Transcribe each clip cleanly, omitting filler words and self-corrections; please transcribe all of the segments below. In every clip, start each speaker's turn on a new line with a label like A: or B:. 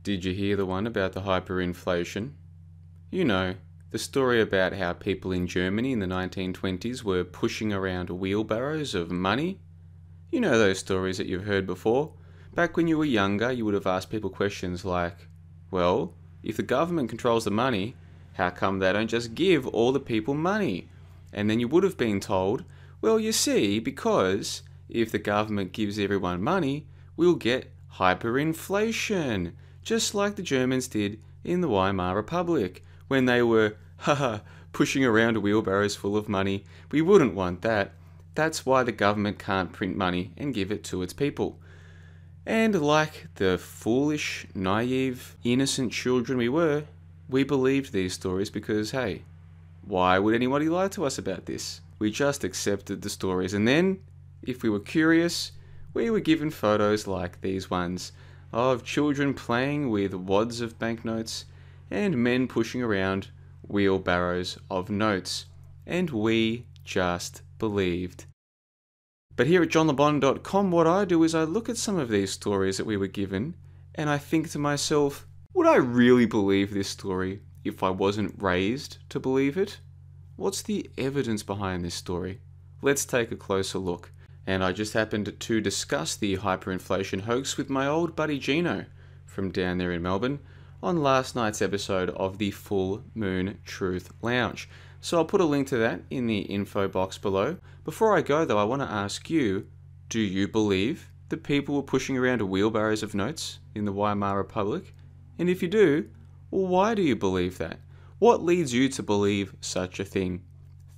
A: Did you hear the one about the hyperinflation? You know, the story about how people in Germany in the 1920s were pushing around wheelbarrows of money? You know those stories that you've heard before? Back when you were younger, you would have asked people questions like, well, if the government controls the money, how come they don't just give all the people money? And then you would have been told, well, you see, because if the government gives everyone money, we'll get hyperinflation, just like the Germans did in the Weimar Republic, when they were, pushing around wheelbarrows full of money. We wouldn't want that. That's why the government can't print money and give it to its people. And like the foolish, naive, innocent children we were, we believed these stories because, hey, why would anybody lie to us about this? We just accepted the stories, and then, if we were curious, we were given photos like these ones of children playing with wads of banknotes and men pushing around wheelbarrows of notes, and we just believed. But here at johnlebon.com, what I do is I look at some of these stories that we were given, and I think to myself, would I really believe this story if I wasn't raised to believe it? What's the evidence behind this story? Let's take a closer look. And I just happened to discuss the hyperinflation hoax with my old buddy Gino from down there in Melbourne on last night's episode of the Full Moon Truth Lounge. So I'll put a link to that in the info box below. Before I go though, I want to ask you, do you believe that people were pushing around wheelbarrows of notes in the Weimar Republic? And if you do, well, why do you believe that? What leads you to believe such a thing?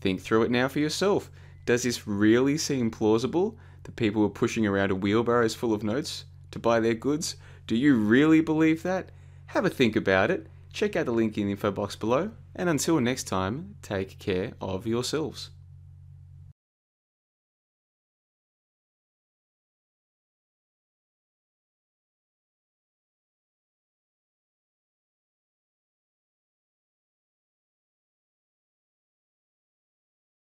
A: Think through it now for yourself. Does this really seem plausible that people were pushing around wheelbarrows full of notes to buy their goods? Do you really believe that? Have a think about it. Check out the link in the info box below. And until next time, take care of yourselves.